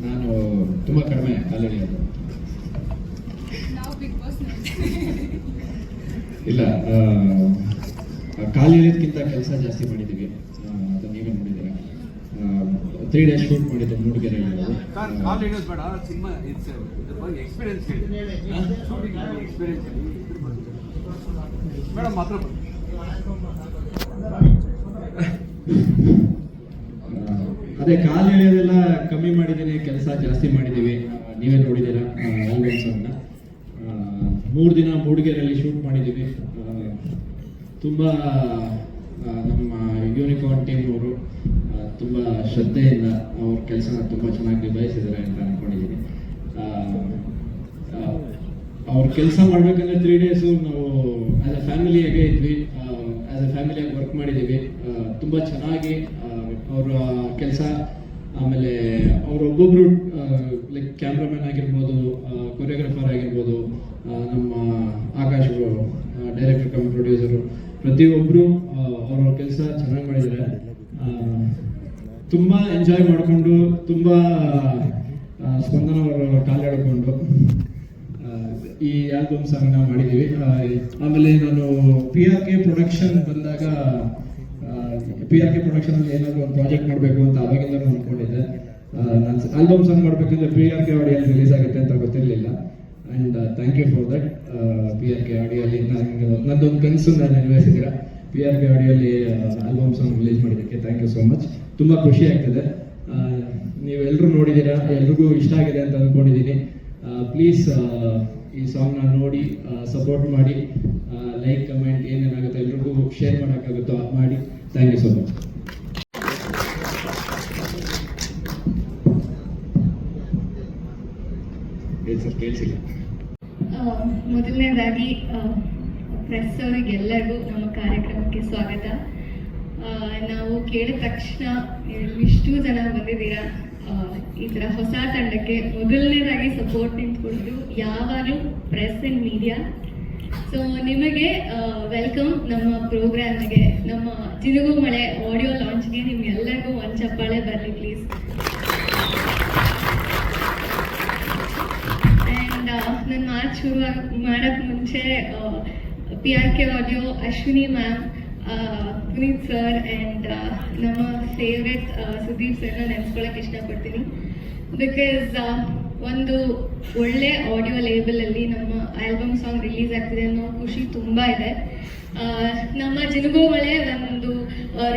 ನಾನು ತುಂಬ ಕಡಿಮೆ ಕಾಲು ಎಳೆಯೋದು. ಇಲ್ಲ, ಕಾಲು ಎಳೆಯೋದಕ್ಕಿಂತ ಕೆಲಸ ಜಾಸ್ತಿ ಮಾಡಿದ್ದೀವಿ. ಅದನ್ನ ನೀವೇ ನೋಡಿದ್ದೀರಾ. 3 days ಶೂಟ್ ಮಾಡಿದ್ದು ಮೂಡಿಗೆರೆಯಲ್ಲಿ. ಅದೇ ಕಾಲು ಎಳೆಯೋದೆಲ್ಲ ಕಮ್ಮಿ ಮಾಡಿದ್ದೀನಿ, ಕೆಲಸ ಜಾಸ್ತಿ ಮಾಡಿದ್ದೀವಿ. ನೀವೇ ನೋಡಿದ್ದೀರಾ ಆಲ್ಬಮ್ಸನ್ನು. 3 ದಿನ ಮೂಡಿಗೆರೆಯಲ್ಲಿ ಶೂಟ್ ಮಾಡಿದ್ದೀವಿ. ತುಂಬ ನಮ್ಮ ಯೂನಿಕಾರ್ನ್ ಟೀಮ್ ಅವರು ತುಂಬ ಶ್ರದ್ಧೆಯಿಂದ ಅವ್ರ ಕೆಲಸನ ತುಂಬ ಚೆನ್ನಾಗಿ ನಿಭಾಯಿಸಿದ್ದಾರೆ ಅಂತ ಅಂದ್ಕೊಂಡಿದ್ದೀನಿ. ಅವ್ರ ಕೆಲಸ ಮಾಡಬೇಕಂದ್ರೆ 3 days ನಾವು ಆ್ಯಸ್ ಅ ಫ್ಯಾಮಿಲಿಯಾಗೆ ಇದ್ವಿ. ಆ್ಯಸ್ ಅ ಫ್ಯಾಮಿಲಿಯಾಗಿ ವರ್ಕ್ ಮಾಡಿದ್ದೀವಿ. ತುಂಬ ಚೆನ್ನಾಗಿ ಅವರ ಕೆಲಸ, ಆಮೇಲೆ ಅವರೊಬ್ಬೊಬ್ಬರು ಲೈಕ್ ಕ್ಯಾಮ್ರಾಮನ್ ಆಗಿರ್ಬೋದು, ಕೊರಿಯೋಗ್ರಾಫರ್ ಆಗಿರ್ಬೋದು, ನಮ್ಮ ಆಕಾಶ್ ಡೈರೆಕ್ಟರ್ ಕಮ್ ಪ್ರೊಡ್ಯೂಸರು, ಪ್ರತಿಯೊಬ್ಬರು ಅವ್ರವ್ರ ಕೆಲಸ ಚೆನ್ನಾಗಿ ಮಾಡಿದ್ದಾರೆ. ತುಂಬ ಎಂಜಾಯ್ ಮಾಡಿಕೊಂಡು, ತುಂಬ ಸ್ಪಂದನ ಅವರ ಕಾಲೆಳೆಕೊಂಡು ಈ ಆಲ್ಬಮ್ ಸಾಂಗ್ನ ಮಾಡಿದ್ದೀವಿ. ಆಮೇಲೆ ನಾನು PRK ಪ್ರೊಡಕ್ಷನ್ ಬಂದಾಗ PRK ಪ್ರೊಡಕ್ಷನಲ್ಲಿ ಏನಾದರೂ ಒಂದು ಪ್ರಾಜೆಕ್ಟ್ ಮಾಡಬೇಕು ಅಂತ ಅವಾಗಿಂದ ಅಂದ್ಕೊಂಡಿದ್ದೆ. ನಾನು ಆಲ್ಬಮ್ ಸಾಂಗ್ ಮಾಡಬೇಕಂದ್ರೆ PRK ಆಡಿಯೋಲ್ಲಿ ರಿಲೀಸ್ ಆಗುತ್ತೆ ಅಂತ ಗೊತ್ತಿರಲಿಲ್ಲ. And thank you for that. PRK ಆಡಿಯೋಲ್ಲಿ ನಂದೊಂದು ಕನಸು ನಾನು ನೆರವೇರಿಸಿದ್ದೀರಾ. PRK ಆಡಿಯೋಲ್ಲಿ ಆಲ್ಬಮ್ ಸಾಂಗ್ ರಿಲೀಸ್ ಮಾಡಿದ್ದಕ್ಕೆ ಥ್ಯಾಂಕ್ ಯು ಸೋ ಮಚ್. ತುಂಬ ಖುಷಿ ಆಗ್ತದೆ. ನೀವೆಲ್ಲರೂ ನೋಡಿದ್ದೀರಾ, ಎಲ್ರಿಗೂ ಇಷ್ಟ ಆಗಿದೆ ಅಂತ ಅಂದ್ಕೊಂಡಿದ್ದೀನಿ. ಪ್ಲೀಸ್ ಈ ಸಾಂಗ್ನ ನೋಡಿ ಸಪೋರ್ಟ್ ಮಾಡಿ. ಲೈಕ್, ಕಮೆಂಟ್ ಏನೇನಾಗುತ್ತೆ ಎಲ್ರಿಗೂ ಶೇರ್ ಮಾಡೋಕ್ಕಾಗುತ್ತೋ ಮಾಡಿ. Thank you so much. Sir ಕೇಳಿಸಿಲ್ಲ. ಮೊದಲನೇದಾಗಿ ಪ್ರೆಸ್ ಅವರಿಗೆಲ್ಲರಿಗೂ ನಮ್ಮ ಕಾರ್ಯಕ್ರಮಕ್ಕೆ ಸ್ವಾಗತ. ನಾವು ಕೇಳಿದ ತಕ್ಷಣ ಇಷ್ಟು ಜನ ಬಂದಿದ್ದೀರಾ. ಈ ಥರ ಹೊಸ ತಂಡಕ್ಕೆ ಮೊದಲನೇದಾಗಿ ಸಪೋರ್ಟ್ ನಿಂತ್ಕೊಂಡು ಯಾವಾಗಲೂ ಪ್ರೆಸ್ ಆ್ಯಂಡ್ ಮೀಡಿಯಾ. ಸೊ ನಿಮಗೆ ವೆಲ್ಕಮ್ ನಮ್ಮ ಪ್ರೋಗ್ರಾಮ್ಗೆ, ನಮ್ಮ ಜಿನುಗು ಮಳೆ ಆಡಿಯೋ ಲಾಂಚ್ಗೆ ನಿಮ್ಗೆಲ್ಲರಿಗೂ ಒಂದು ಚಪ್ಪಾಳೆ ಬರಲಿ ಪ್ಲೀಸ್. ಆ್ಯಂಡ್ ನನ್ನ ಮಾತು ಶುರು ಮಾಡೋಕ್ಕೆ ಮುಂಚೆ PRK audio, Ashwini ma'am, Puneeth sir and ನಮ್ಮ ಫೇವ್ರೆಟ್ ಸುದೀಪ್ ಸರ್ನ ನೆನೆಸ್ಕೊಳ್ಳೋಕೆ ಇಷ್ಟಪಡ್ತೀನಿ. ಬಿಕಾಸ್ ಒಂದು ಒಳ್ಳೆ ಆಡಿಯೋ ಲೇಬಲಲ್ಲಿ ನಮ್ಮ ಆಲ್ಬಮ್ ಸಾಂಗ್ ರಿಲೀಸ್ ಆಗ್ತಿದೆ ಅನ್ನೋ ಖುಷಿ ತುಂಬ ಇದೆ. ನಮ್ಮ ಜಿನುಗು ಮಳೆ ಒಂದು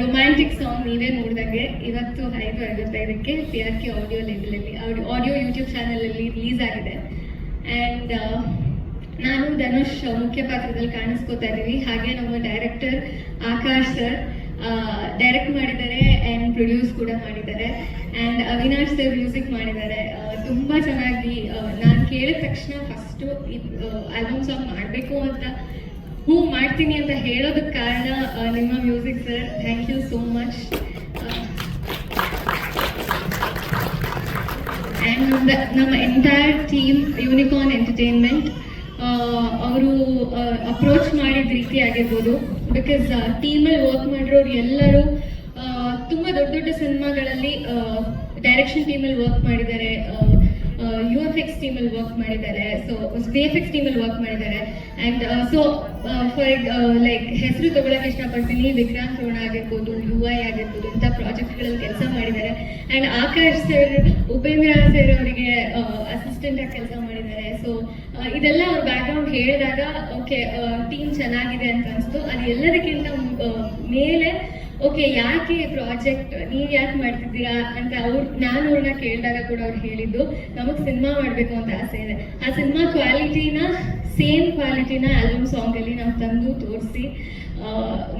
ರೊಮ್ಯಾಂಟಿಕ್ ಸಾಂಗ್ ನೀವೇ ನೋಡಿದಂಗೆ ಇವತ್ತು 5:55ಕ್ಕೆ PRK ಆಡಿಯೋ ಲೇಬಲಲ್ಲಿ ಆಡಿಯೋ ಯೂಟ್ಯೂಬ್ ಚಾನಲಲ್ಲಿ ರಿಲೀಸ್ ಆಗಿದೆ. ಆ್ಯಂಡ್ ನಾನು ಧನುಷ್ ಮುಖ್ಯ ಪಾತ್ರದಲ್ಲಿ ಕಾಣಿಸ್ಕೋತಾ ಇದ್ದೀವಿ. ಹಾಗೆ ನಮ್ಮ ಡೈರೆಕ್ಟರ್ ಆಕಾಶ್ ಸರ್ ಡೈರೆಕ್ಟ್ ಮಾಡಿದ್ದಾರೆ ಆ್ಯಂಡ್ ಪ್ರೊಡ್ಯೂಸ್ ಕೂಡ ಮಾಡಿದ್ದಾರೆ. ಆ್ಯಂಡ್ ಅವಿನಾಶ್ ಸರ್ ಮ್ಯೂಸಿಕ್ ಮಾಡಿದ್ದಾರೆ. ತುಂಬ ಚೆನ್ನಾಗಿ ನಾನು ಕೇಳಿದ ತಕ್ಷಣ ಫಸ್ಟು ಆಲ್ಬಮ್ ಸಾಂಗ್ ಮಾಡಬೇಕು ಅಂತ ಮಾಡ್ತೀನಿ ಅಂತ ಹೇಳೋದಕ್ಕೆ ಕಾರಣ ನಿಮ್ಮ music sir. Thank you so much. And ನಮ್ಮ ಎಂಟೈರ್ ಟೀಮ್ ಯೂನಿಕಾರ್ನ್ ಎಂಟರ್ಟೈನ್ಮೆಂಟ್ ಅವರು ಅಪ್ರೋಚ್ ಮಾಡಿದ ರೀತಿ ಆಗಿರ್ಬೋದು. ಬಿಕಾಸ್ ಟೀಮಲ್ಲಿ ವರ್ಕ್ ಮಾಡಿರೋರು ಎಲ್ಲರೂ ತುಂಬ ದೊಡ್ಡ ದೊಡ್ಡ ಸಿನಿಮಾಗಳಲ್ಲಿ ಡೈರೆಕ್ಷನ್ ಟೀಮಲ್ಲಿ ವರ್ಕ್ ಮಾಡಿದ್ದಾರೆ, UFX ಟೀಮಲ್ಲಿ ವರ್ಕ್ ಮಾಡಿದ್ದಾರೆ, ಸೊ VFX ಟೀಮಲ್ಲಿ ವರ್ಕ್ ಮಾಡಿದ್ದಾರೆ. ಆ್ಯಂಡ್ ಸೊ ಲೈಕ್ ಹೆಸರು ತಗೊಳಕ್ಕೆ ಇಷ್ಟಪಡ್ತೀನಿ. ವಿಕ್ರಾಂತ್ ರೋಣ ಆಗಿರ್ಬೋದು, UI ಆಗಿರ್ಬೋದು, ಇಂಥ ಪ್ರಾಜೆಕ್ಟ್ಗಳಲ್ಲಿ ಕೆಲಸ ಮಾಡಿದ್ದಾರೆ. And Akash sir, Upendra sir ಅವರಿಗೆ ಅಸಿಸ್ಟೆಂಟ್ ಆಗಿ ಕೆಲಸ ಮಾಡಿದ್ದಾರೆ. ಸೊ ಇದೆಲ್ಲ ಅವ್ರ ಬ್ಯಾಕ್ಗ್ರೌಂಡ್ ಹೇಳಿದಾಗ ಓಕೆ ಟೀಮ್ ಚೆನ್ನಾಗಿದೆ ಅಂತ ಅನಿಸ್ತು. ಅದು ಎಲ್ಲದಕ್ಕಿಂತ ಮೇಲೆ ಓಕೆ ಯಾಕೆ ಪ್ರಾಜೆಕ್ಟ್ ನೀವು ಯಾಕೆ ಮಾಡ್ತಿದ್ದೀರಾ ಅಂತ ನಾನು ಅವ್ರನ್ನ ಕೇಳಿದಾಗ ಕೂಡ ಅವ್ರು ಹೇಳಿದ್ದು ನಮಗೆ ಸಿನಿಮಾ ಮಾಡಬೇಕು ಅಂತ ಆಸೆ ಇದೆ. ಆ ಸಿನಿಮಾ ಕ್ವಾಲಿಟಿನ ಸೇಮ್ ಕ್ವಾಲಿಟಿನ ಆಲ್ಬಮ್ ಸಾಂಗಲ್ಲಿ ನಾವು ತಂದು ತೋರಿಸಿ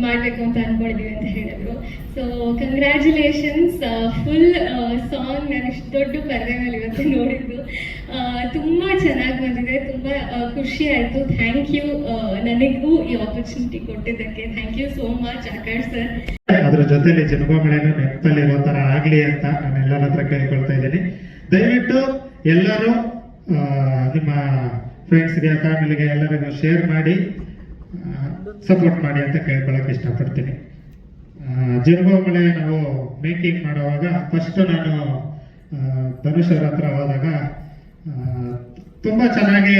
ಮಾಡಬೇಕು ಅಂತ ಅಂದ್ಕೊಂಡಿದ್ದೀವಿ ಅಂತ ಹೇಳಿದ್ರು. So congratulations. ಫುಲ್ ಸಾಂಗ್ ನಾನು ಇಷ್ಟು ದೊಡ್ಡ ಪರದೆ ಮೇಲೆ ಇವತ್ತು ನೋಡಿದ್ದು ತುಂಬ ಚೆನ್ನಾಗಿ ಬಂದಿದೆ. ತುಂಬ ಖುಷಿ ಆಯಿತು. ಥ್ಯಾಂಕ್ ಯು ನನಗೂ ಈ ಆಪರ್ಚುನಿಟಿ ಕೊಟ್ಟಿದ್ದಕ್ಕೆ. Thank you so much Akash sir. ಅದ್ರ ಜೊತೆಲಿ ಜನಗೋಮಳೆನೂ ನೆನಪಲ್ಲಿ ಇರೋ ಥರ ಆಗಲಿ ಅಂತ ನಾನು ಎಲ್ಲರ ಹತ್ರ ಕೇಳ್ಕೊಳ್ತಾ ಇದ್ದೀನಿ. ದಯವಿಟ್ಟು ಎಲ್ಲರೂ ನಿಮ್ಮ ಫ್ರೆಂಡ್ಸ್ಗೆ, ಫ್ಯಾಮಿಲಿಗೆ ಎಲ್ಲರಿಗೂ ಶೇರ್ ಮಾಡಿ ಸಪೋರ್ಟ್ ಮಾಡಿ ಅಂತ ಕೇಳ್ಕೊಳ್ಳೋಕೆ ಇಷ್ಟಪಡ್ತೀನಿ. ಜನಗೋಮಳೆ ನಾವು ಮೇಕಿಂಗ್ ಮಾಡುವಾಗ ಫಸ್ಟ್ ನಾನು ಧನುಷ್ ಅವ್ರ ಹತ್ರ ಹೋದಾಗ ತುಂಬ ಚೆನ್ನಾಗಿ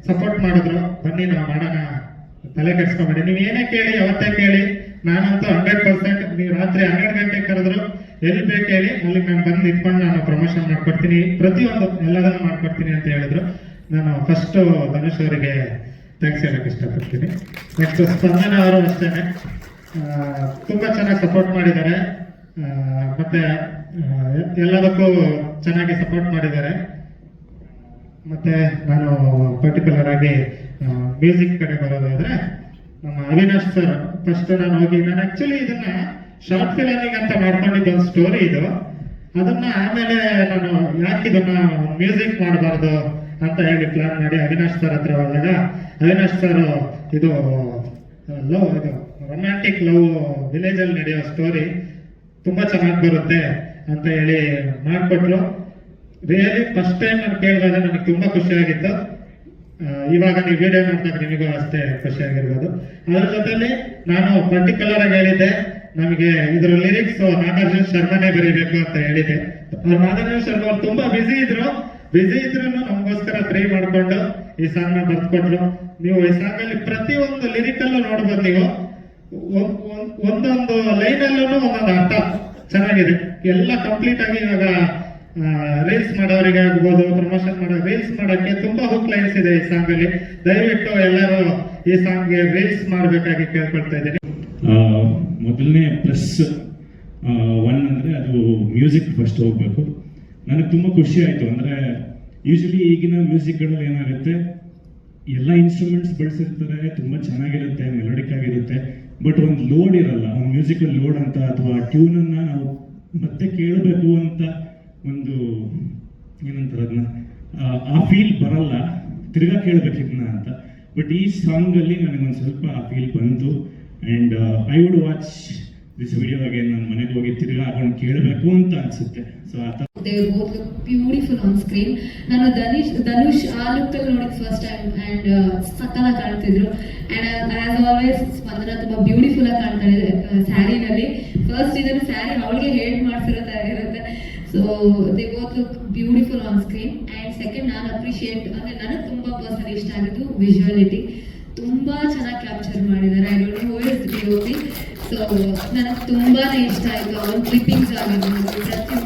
ಸಪೋರ್ಟ್ ಮಾಡಿದ್ರು. ಬನ್ನಿ ನಾವು ಮಾಡೋಣ, ತಲೆ ಕೆಡ್ಸ್ಕೊಂಬೇಡಿ, ನೀವು ಏನೇ ಕೇಳಿ ಅವತ್ತೇ ಕೇಳಿ, ನಾನಂತೂ 100%, ನೀವು ರಾತ್ರಿ 12 ಗಂಟೆಗೆ ಕರೆದ್ರು ಎಲ್ಲಿ ಬೇಕು ಹೇಳಿ ಅಲ್ಲಿಗೆ ನಾನು ಬಂದು ನಿಂತ್ಕೊಂಡು ನಾನು ಪ್ರಮೋಷನ್ ಮಾಡ್ಕೊಡ್ತೀನಿ, ಪ್ರತಿಯೊಂದು ಎಲ್ಲದನ್ನು ಮಾಡ್ಕೊಡ್ತೀನಿ ಅಂತ ಹೇಳಿದ್ರು. ನಾನು ಫಸ್ಟು ಧನುಷ್ ಅವರಿಗೆ ಥ್ಯಾಂಕ್ಸ್ ಹೇಳಕ್ಕೆ ಇಷ್ಟಪಡ್ತೀನಿ. ನೆಕ್ಸ್ಟ್ ಸ್ಪಂದನ ಅವರು ಅಷ್ಟೇ ತುಂಬ ಚೆನ್ನಾಗಿ ಸಪೋರ್ಟ್ ಮಾಡಿದ್ದಾರೆ, ಮತ್ತೆ ಎಲ್ಲದಕ್ಕೂ ಚೆನ್ನಾಗಿ ಸಪೋರ್ಟ್ ಮಾಡಿದ್ದಾರೆ. ಮತ್ತೆ ನಾನು ಪರ್ಟಿಕ್ಯುಲರ್ ಆಗಿ ಮ್ಯೂಸಿಕ್ ಕಡೆ ಬರೋದಾದ್ರೆ ನಮ್ಮ ಅವಿನಾಶ್ ಸರ್, ಫಸ್ಟ್ ನಾನು ಆಕ್ಚುಲಿ ಇದನ್ನ ಶಾರ್ಟ್ ಫಿಲಮಿಂಗ್ ಅಂತ ಮಾಡ್ಕೊಂಡಿದ್ದ ಒಂದು ಸ್ಟೋರಿ ಇದು. ಅದನ್ನ ಆಮೇಲೆ ನಾನು ಯಾಕೆ ಇದನ್ನ ಮ್ಯೂಸಿಕ್ ಮಾಡಬಾರ್ದು ಅಂತ ಹೇಳಿ ಪ್ಲಾನ್ ಮಾಡಿ ಅವಿನಾಶ್ ಸರ್ ಹತ್ರ ಹೋದಾಗ, ಅವಿನಾಶ್ ಸರ್ ಇದು ರೊಮ್ಯಾಂಟಿಕ್ ಲವ್ ವಿಲೇಜ್ ಅಲ್ಲಿ ನಡೆಯೋ ಸ್ಟೋರಿ ತುಂಬಾ ಚೆನ್ನಾಗಿ ಬರುತ್ತೆ ಅಂತ ಹೇಳಿ ಮಾಡಿಕೊಟ್ರು. ರಿಯಲಿ ಫಸ್ಟ್ ಟೈಮ್ ನಾನು ಕೇಳಿದಾಗ ನನಗೆ ತುಂಬಾ ಖುಷಿ ಆಗಿತ್ತು. ಇವಾಗ ನೀವು ವಿಡಿಯೋ ನೋಡಿದಾಗ ನಿಮಗೂ ಅಷ್ಟೇ ಖುಷಿ ಆಗಿರ್ಬೋದು. ಅದ್ರ ಜೊತೆಲಿ ನಾನು ಪರ್ಟಿಕ್ಯುಲರ್ ಆಗಿ ಹೇಳಿದ್ದೆ, ನಮಗೆ ಇದ್ರ ಲಿರಿಕ್ಸ್ ನಾಗಾರ್ಜುನ ಶರ್ಮನೇ ಬರೀಬೇಕು ಅಂತ ಹೇಳಿದ್ದೆ. ನಾಗಾರ್ಜುನ ಶರ್ಮ ಅವ್ರು ತುಂಬಾ ಬಿಸಿ ಇದ್ರು ನಮಗೋಸ್ಕರ ಫ್ರೀ ಮಾಡ್ಕೊಂಡು ಈ ಸಾಂಗ್ ನ ಬರ್ದ್ಕೊಟ್ರು. ನೀವು ಈ ಸಾಂಗ್ ಅಲ್ಲಿ ಪ್ರತಿಯೊಂದು ಲಿರಿಕಲ್ಲೂ ನೋಡ್ಬೋದು, ನೀವು ಒಂದೊಂದು ಲೈನ್ ಅಲ್ಲೂ ಒಂದೊಂದು ಅರ್ಥ ಚೆನ್ನಾಗಿದೆ. ಎಲ್ಲ ಕಂಪ್ಲೀಟ್ ಆಗಿ ಇವಾಗ ರೀಲ್ಸ್ ಮಾಡೋರಿಗೆ ಆಗ್ಬೋದು, ಪ್ರಮೋಷನ್ ಮಾಡೋ ರೀಲ್ಸ್ ಮಾಡೋಕ್ಕೆ ತುಂಬಾ ಹುಕ್ ಲೈನ್ಸ್ ಇದೆ ಈ ಸಾಂಗ್ ಅಲ್ಲಿ. ದಯವಿಟ್ಟು ಎಲ್ಲರೂ ಈ ಸಾಂಗ್ಗೆ ರೀಲ್ಸ್ ಮಾಡಬೇಕಾಗಿ ಕೇಳ್ಕೊಳ್ತಾ ಇದ್ದೀನಿ. ಮೊದಲನೇ +1 ಅಂದರೆ ಅದು ಮ್ಯೂಸಿಕ್ ಫಸ್ಟ್ ಹೋಗಬೇಕು. ನನಗೆ ತುಂಬ ಖುಷಿ ಆಯಿತು. ಅಂದರೆ ಯೂಶಲಿ ಈಗಿನ ಮ್ಯೂಸಿಕ್ಗಳಲ್ಲಿ ಏನಾಗುತ್ತೆ, ಎಲ್ಲ ಇನ್ಸ್ಟ್ರೂಮೆಂಟ್ಸ್ ಬಳಸಿರ್ತಾರೆ, ತುಂಬ ಚೆನ್ನಾಗಿರುತ್ತೆ, ಮೆಲೋಡಿಕ್ ಆಗಿರುತ್ತೆ, ಬಟ್ ಒಂದು ಲೋಡ್ ಇರಲ್ಲ, ಒಂದು ಮ್ಯೂಸಿಕಲ್ ಲೋಡ್ ಅಂತ ಅಥವಾ ಟ್ಯೂನನ್ನು ನಾವು ಮತ್ತೆ ಕೇಳಬೇಕು ಅಂತ ಒಂದು ಏನಂತಾರೆ ಅದನ್ನ, ಆ ಫೀಲ್ ಬರಲ್ಲ, ತಿರ್ಗಾ ಕೇಳಬೇಕಿದ್ನ ಅಂತ. ಬಟ್ ಈ ಸಾಂಗಲ್ಲಿ ನನಗೊಂದು ಸ್ವಲ್ಪ ಆ ಫೀಲ್ ಬಂತು. And I would watch this video again. ನನ್ನ ಮನೆಗೆ ಹೋಗಿ ತಿರ್ಗಾ ಹಾಕೊಂಡು ಕೇಳಬೇಕು ಅಂತ ಅನ್ಸುತ್ತೆ. ಸೊ ಆ ಥರ They both look beautiful on screen. ನಾನು ಧನುಷ್ ಆ ಲುಕ್ ಅಲ್ಲಿ ನೋಡಿದ್ ಫಸ್ಟ್ ಟೈಮ್ ಅಂಡ್ ಸಕ್ಕತ್ತಾಗಿ ಕಾಣ್ತಿದ್ರು. ಅಂಡ್ ಆಸ್ ಆಲ್ವೇಸ್ ಸ್ಪಂದನ ತುಂಬಾ ಬ್ಯೂಟಿಫುಲ್ ಆಗಿ ಕಾಣ್ತಾಳೆ ಸ್ಯಾರಿನಲ್ಲಿ. ಫಸ್ಟ್ ಇದನ್ನು ಸ್ಯಾರಿ ಅವಳಿಗೆ ಹೇಳಿ ಮಾಡ್ಸಿರೋ ತರ ಇರುತ್ತೆ. So they both look beautiful on screen. And second ನಾನು ಅಪ್ರಿಷಿಯೇಟ್ ಅಂದ್ರೆ ನನಗೆ ತುಂಬಾ ಪರ್ಸನಲಿ ಇಷ್ಟ ಆಗಿದ್ದು ವಿಜುವಲಿಟಿ. ತುಂಬಾ ಚೆನ್ನಾಗಿ ಕ್ಯಾಪ್ಚರ್ ಮಾಡಿದ್ದಾರೆ. I don't know who is DOP. So ನನಗೆ ತುಂಬಾನೇ ಇಷ್ಟ ಆಯ್ತು. ಅವ್ರ ಕ್ಲಿಪ್ಪಿಂಗ್ಸ್ ಆಗಿರ್ಬೋದು, ಪ್ರತಿಯೊಂದು